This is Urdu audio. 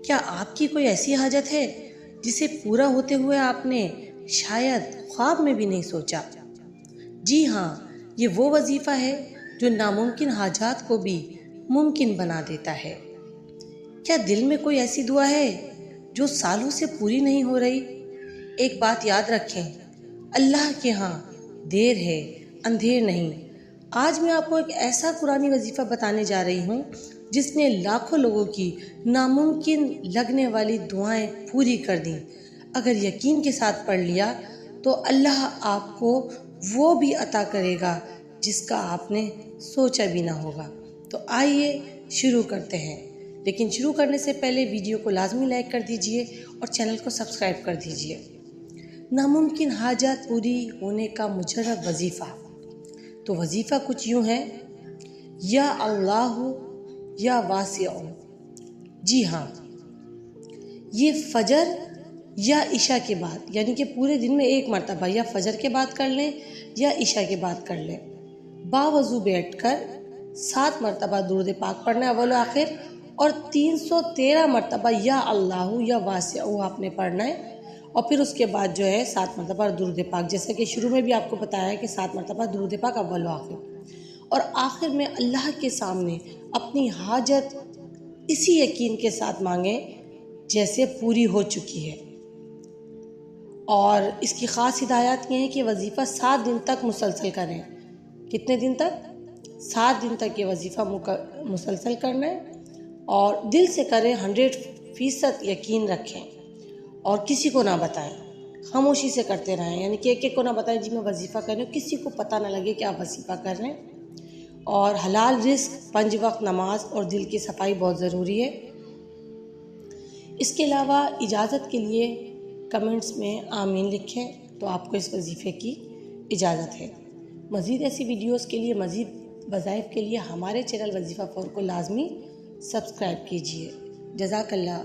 کیا آپ کی کوئی ایسی حاجت ہے جسے پورا ہوتے ہوئے آپ نے شاید خواب میں بھی نہیں سوچا؟ جی ہاں، یہ وہ وظیفہ ہے جو ناممکن حاجات کو بھی ممکن بنا دیتا ہے۔ کیا دل میں کوئی ایسی دعا ہے جو سالوں سے پوری نہیں ہو رہی؟ ایک بات یاد رکھیں، اللہ کے ہاں دیر ہے اندھیر نہیں۔ آج میں آپ کو ایک ایسا قرآنی وظیفہ بتانے جا رہی ہوں جس نے لاکھوں لوگوں کی ناممکن لگنے والی دعائیں پوری کر دیں۔ اگر یقین کے ساتھ پڑھ لیا تو اللہ آپ کو وہ بھی عطا کرے گا جس کا آپ نے سوچا بھی نہ ہوگا۔ تو آئیے شروع کرتے ہیں، لیکن شروع کرنے سے پہلے ویڈیو کو لازمی لائک کر دیجئے اور چینل کو سبسکرائب کر دیجئے۔ ناممکن حاجات پوری ہونے کا مجرد وظیفہ۔ تو وظیفہ کچھ یوں ہے، یا اللہ یا واسع۔ جی ہاں، یہ فجر یا عشاء کے بعد، یعنی کہ پورے دن میں ایک مرتبہ یا فجر کے بعد کر لیں یا عشاء کے بعد کر لیں۔ باوضو بیٹھ کر 7 مرتبہ درود پاک پڑھنا ہے اول و آخر، اور 313 مرتبہ یا اللہ یا واسع آپ نے پڑھنا ہے، اور پھر اس کے بعد جو ہے 7 مرتبہ درود پاک، جیسا کہ شروع میں بھی آپ کو بتایا ہے کہ 7 مرتبہ درود پاک اول و آخر، اور آخر میں اللہ کے سامنے اپنی حاجت اسی یقین کے ساتھ مانگیں جیسے پوری ہو چکی ہے۔ اور اس کی خاص ہدایات یہ ہیں کہ وظیفہ 7 دن تک مسلسل کریں۔ کتنے دن تک؟ 7 دن تک یہ وظیفہ مسلسل کرنا ہے، اور دل سے کریں، 100% یقین رکھیں، اور کسی کو نہ بتائیں، خاموشی سے کرتے رہیں، یعنی کہ ایک کو نہ بتائیں جی میں وظیفہ کر رہے ہوں، کسی کو پتہ نہ لگے کہ آپ وظیفہ کر رہے ہیں۔ اور حلال رزق، 5 وقت نماز اور دل کی صفائی بہت ضروری ہے۔ اس کے علاوہ اجازت کے لیے کمنٹس میں آمین لکھیں تو آپ کو اس وظیفے کی اجازت ہے۔ مزید ایسی ویڈیوز کے لیے، مزید وظائف کے لیے ہمارے چینل وظیفہ 4 کو لازمی سبسکرائب کیجیے۔ جزاک اللہ۔